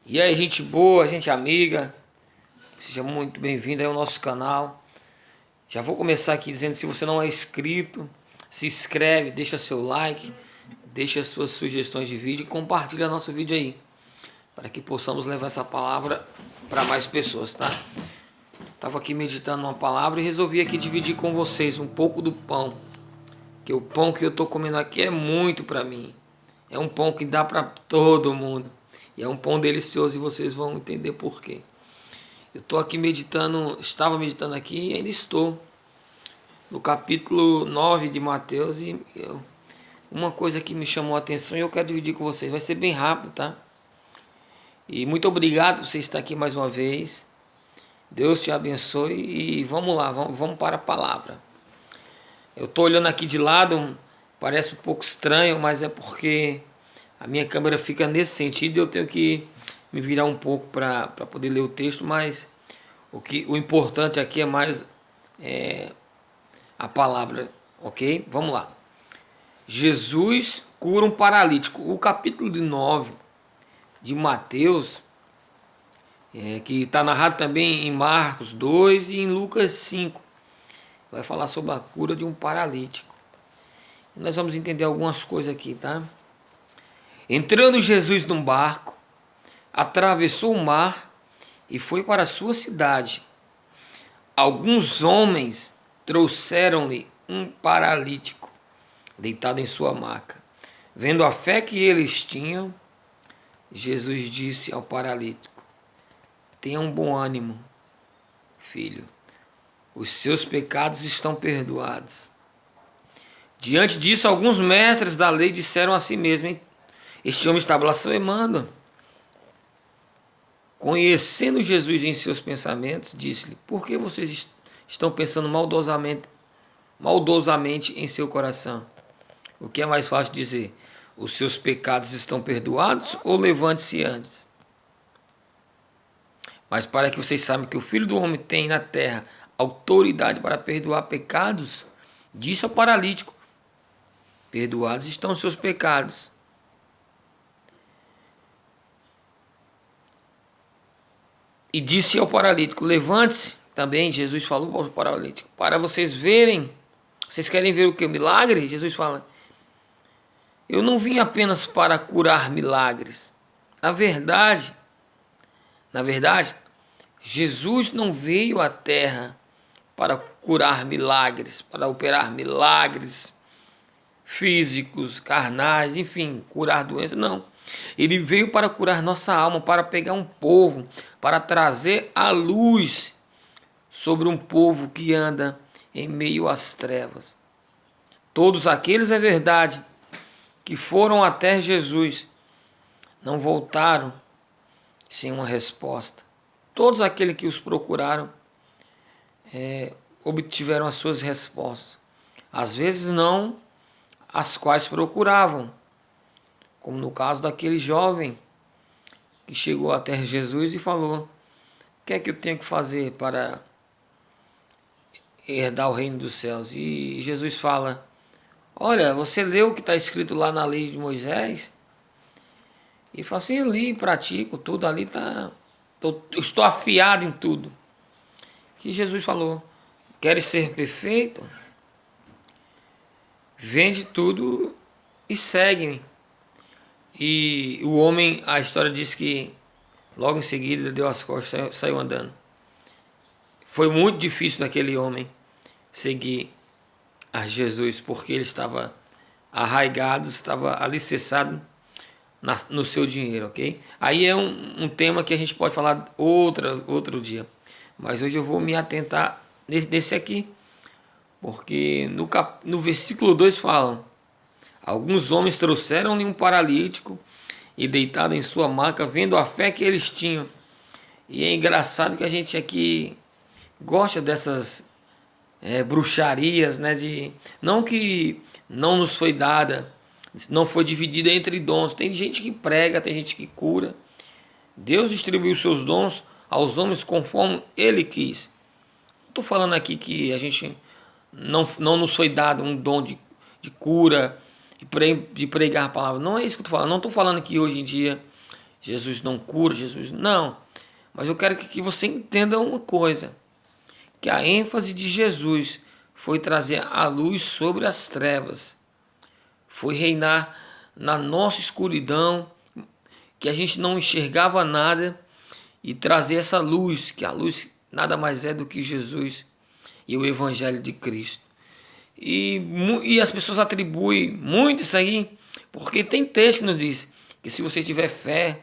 E aí, gente boa, gente amiga, seja muito bem-vindo aí ao nosso canal. Já vou começar aqui dizendo, se você não é inscrito, se inscreve, deixa seu like, deixa suas sugestões de vídeo e compartilha nosso vídeo aí, para que possamos levar essa palavra para mais pessoas, tá? Tava aqui meditando uma palavra e resolvi aqui dividir com vocês um pouco do pão, que o pão que eu tô comendo aqui é muito para mim. É um pão que dá para todo mundo. E é um pão delicioso e vocês vão entender por quê. Eu estou aqui meditando, estava meditando aqui e ainda estou no capítulo 9 de Mateus uma coisa que me chamou a atenção e eu quero dividir com vocês. Vai ser bem rápido, tá? E muito obrigado por você estar aqui mais uma vez. Deus te abençoe e vamos lá, vamos para a palavra. Eu estou olhando aqui de lado, parece um pouco estranho, mas é porque a minha câmera fica nesse sentido e eu tenho que me virar um pouco para poder ler o texto, mas o importante aqui é mais a palavra, ok? Vamos lá. Jesus cura um paralítico. O capítulo 9 de Mateus, que está narrado também em Marcos 2 e em Lucas 5, vai falar sobre a cura de um paralítico. E nós vamos entender algumas coisas aqui, tá? Entrando Jesus num barco, atravessou o mar e foi para a sua cidade. Alguns homens trouxeram-lhe um paralítico, deitado em sua maca. Vendo a fé que eles tinham, Jesus disse ao paralítico: tenha um bom ânimo, filho, os seus pecados estão perdoados. Diante disso, alguns mestres da lei disseram a si mesmos: este homem está blasfemando. Conhecendo Jesus em seus pensamentos, disse-lhe: por que vocês estão pensando maldosamente em seu coração? O que é mais fácil dizer? Os seus pecados estão perdoados, ou levante-se antes? Mas para que vocês saibam que o Filho do Homem tem na terra autoridade para perdoar pecados, disse ao paralítico: perdoados estão os seus pecados. E disse ao paralítico: levante-se. Também Jesus falou para o paralítico: para vocês verem. Vocês querem ver o que? Milagre? Jesus fala: eu não vim apenas para curar milagres. Na verdade, Jesus não veio à terra para curar milagres, para operar milagres físicos, carnais, enfim, curar doenças. Não. Ele veio para curar nossa alma, para pegar um povo, para trazer a luz sobre um povo que anda em meio às trevas. Todos aqueles, é verdade, que foram até Jesus, não voltaram sem uma resposta. Todos aqueles que os procuraram obtiveram as suas respostas. Às vezes não as quais procuravam, como no caso daquele jovem que chegou até Jesus e falou: o que é que eu tenho que fazer para herdar o reino dos céus? E Jesus fala: olha, você leu o que está escrito lá na lei de Moisés? E fala assim: eu li, pratico tudo, ali está, estou afiado em tudo. Que Jesus falou: queres ser perfeito? Vende tudo e segue-me. E o homem, a história diz que logo em seguida deu as costas, saiu andando. Foi muito difícil daquele homem seguir a Jesus, porque ele estava arraigado, estava alicerçado no seu dinheiro, ok? Aí é um tema que a gente pode falar outro dia. Mas hoje eu vou me atentar nesse aqui, porque no versículo 2 falam: alguns homens trouxeram-lhe um paralítico e deitado em sua maca, vendo a fé que eles tinham. E é engraçado que a gente aqui gosta dessas bruxarias, né? Não que não nos foi dada, não foi dividida entre dons. Tem gente que prega, tem gente que cura. Deus distribuiu seus dons aos homens conforme Ele quis. Estou falando aqui que a gente não nos foi dado um dom de cura, de pregar a palavra. Não é isso que eu estou falando. Não estou falando que hoje em dia Jesus não cura, Jesus não. Mas eu quero que você entenda uma coisa, que a ênfase de Jesus foi trazer a luz sobre as trevas, foi reinar na nossa escuridão, que a gente não enxergava nada, e trazer essa luz, que a luz nada mais é do que Jesus e o Evangelho de Cristo. E as pessoas atribuem muito isso aí, porque tem texto que nos diz que se você tiver fé,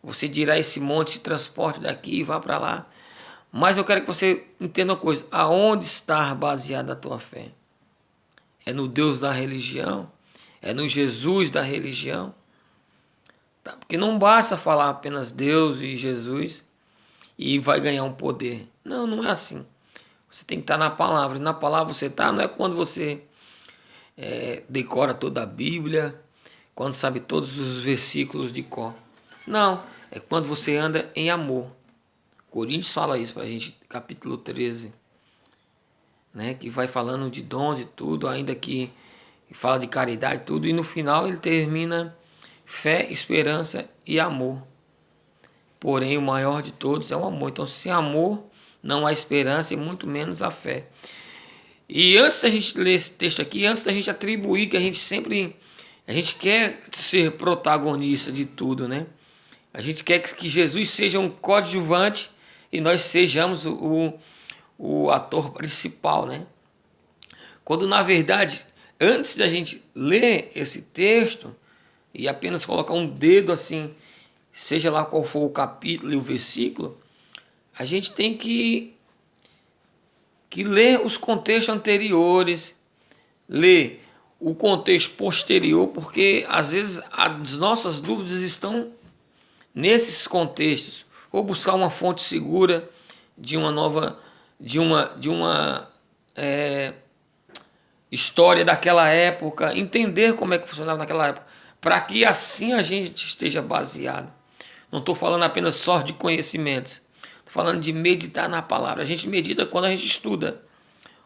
você dirá esse monte de transporte daqui e vá para lá. Mas eu quero que você entenda uma coisa, aonde está baseada a tua fé? É no Deus da religião? É no Jesus da religião? Tá? Porque não basta falar apenas Deus e Jesus e vai ganhar um poder. Não, não é assim. Você tem que estar na palavra. E na palavra você está, não é quando você decora toda a Bíblia, quando sabe todos os versículos de cor. Não, é quando você anda em amor. Coríntios fala isso para a gente, capítulo 13, né, que vai falando de dons e tudo, ainda que fala de caridade e tudo, e no final ele termina fé, esperança e amor. Porém, o maior de todos é o amor. Então, sem amor, não há esperança e muito menos a fé. E antes da gente ler esse texto aqui, antes da gente atribuir que a gente quer ser protagonista de tudo, né? A gente quer que Jesus seja um coadjuvante e nós sejamos o ator principal, né? Quando, na verdade, antes da gente ler esse texto e apenas colocar um dedo assim, seja lá qual for o capítulo e o versículo, a gente tem que ler os contextos anteriores, ler o contexto posterior, porque às vezes as nossas dúvidas estão nesses contextos, ou buscar uma fonte segura de uma nova, de uma história daquela época, entender como é que funcionava naquela época, para que assim a gente esteja baseado. Não estou falando apenas só de conhecimentos, estou falando de meditar na palavra. A gente medita quando a gente estuda,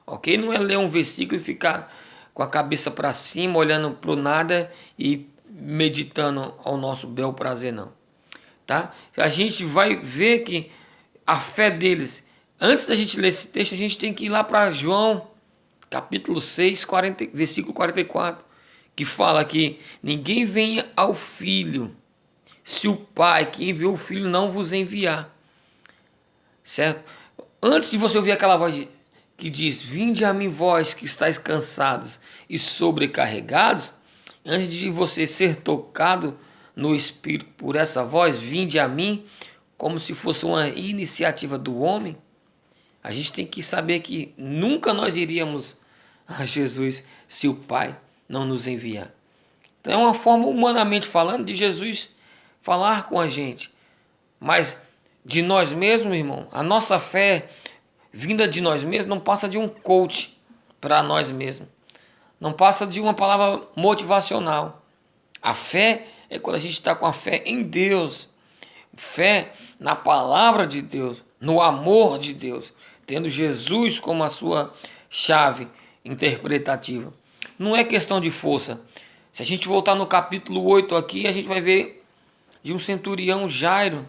ok? Não é ler um versículo e ficar com a cabeça para cima, olhando para o nada e meditando ao nosso bel prazer, não. Tá? A gente vai ver que a fé deles, antes da gente ler esse texto, a gente tem que ir lá para João, capítulo 6, versículo 44, que fala que ninguém venha ao Filho se o Pai que enviou o Filho não vos enviar. Certo? Antes de você ouvir aquela voz que diz, vinde a mim vós que estáis cansados e sobrecarregados, antes de você ser tocado no Espírito por essa voz, vinde a mim, como se fosse uma iniciativa do homem, a gente tem que saber que nunca nós iríamos a Jesus se o Pai não nos enviar. Então é uma forma, humanamente falando, de Jesus falar com a gente. Mas de nós mesmos, irmão, a nossa fé vinda de nós mesmos não passa de um coach para nós mesmos. Não passa de uma palavra motivacional. A fé é quando a gente está com a fé em Deus. Fé na palavra de Deus, no amor de Deus, tendo Jesus como a sua chave interpretativa. Não é questão de força. Se a gente voltar no capítulo 8 aqui, a gente vai ver de um centurião Jairo,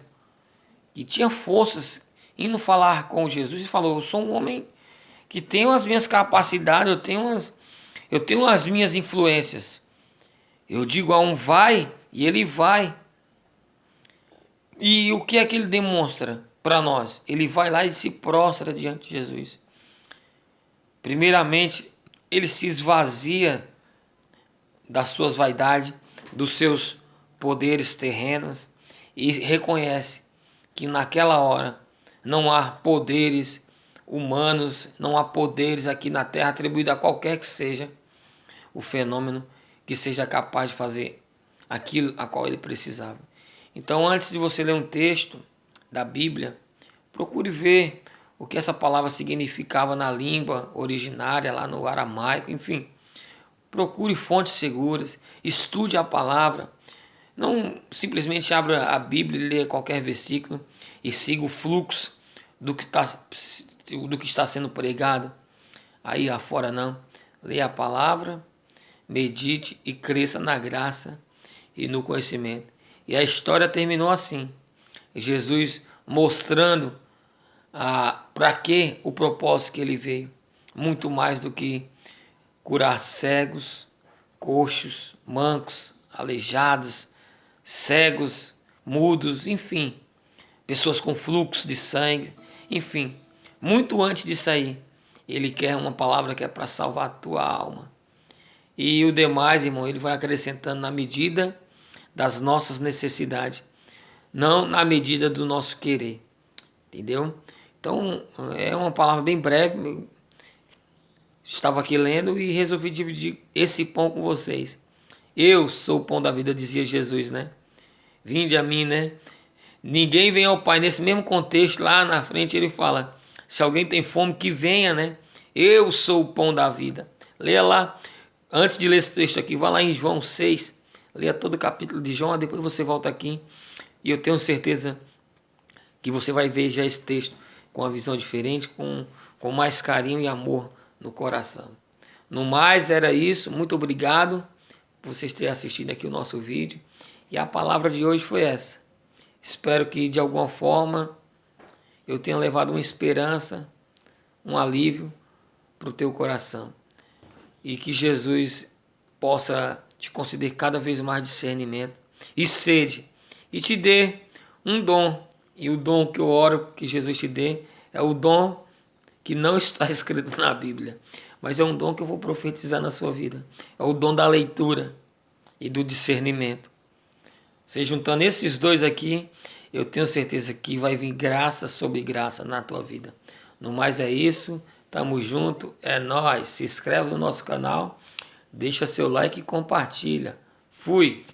que tinha forças, indo falar com Jesus e falou, eu sou um homem que tenho as minhas capacidades, eu tenho as minhas influências. Eu digo a um vai e ele vai. E o que é que ele demonstra para nós? Ele vai lá e se prostra diante de Jesus. Primeiramente, ele se esvazia das suas vaidades, dos seus poderes terrenos e reconhece que naquela hora não há poderes humanos, não há poderes aqui na terra atribuídos a qualquer que seja o fenômeno que seja capaz de fazer aquilo a qual ele precisava. Então, antes de você ler um texto da Bíblia, procure ver o que essa palavra significava na língua originária, lá no aramaico, enfim. Procure fontes seguras, estude a palavra. Não simplesmente abra a Bíblia e leia qualquer versículo e siga o fluxo do que está sendo pregado aí afora, não. Leia a palavra, medite e cresça na graça e no conhecimento. E a história terminou assim. Jesus mostrando para que o propósito que ele veio. Muito mais do que curar cegos, coxos, mancos, aleijados, cegos, mudos, enfim, pessoas com fluxo de sangue, enfim. Muito antes disso aí, ele quer uma palavra que é para salvar a tua alma. E o demais, irmão, ele vai acrescentando na medida das nossas necessidades, não na medida do nosso querer. Entendeu? Então, é uma palavra bem breve. Eu estava aqui lendo e resolvi dividir esse pão com vocês. Eu sou o pão da vida, dizia Jesus, né? Vinde a mim, né? Ninguém vem ao Pai. Nesse mesmo contexto, lá na frente, ele fala: se alguém tem fome, que venha, né? Eu sou o pão da vida. Leia lá. Antes de ler esse texto aqui, vá lá em João 6. Leia todo o capítulo de João, depois você volta aqui. E eu tenho certeza que você vai ver já esse texto com uma visão diferente, com mais carinho e amor no coração. No mais, era isso. Muito obrigado por vocês terem assistido aqui o nosso vídeo. E a palavra de hoje foi essa. Espero que, de alguma forma, eu tenha levado uma esperança, um alívio para o teu coração. E que Jesus possa te conceder cada vez mais discernimento e sede. E te dê um dom. E o dom que eu oro que Jesus te dê é o dom que não está escrito na Bíblia. Mas é um dom que eu vou profetizar na sua vida. É o dom da leitura e do discernimento. Você juntando esses dois aqui, eu tenho certeza que vai vir graça sobre graça na tua vida. No mais é isso. Tamo junto. É nóis. Se inscreve no nosso canal. Deixa seu like e compartilha. Fui!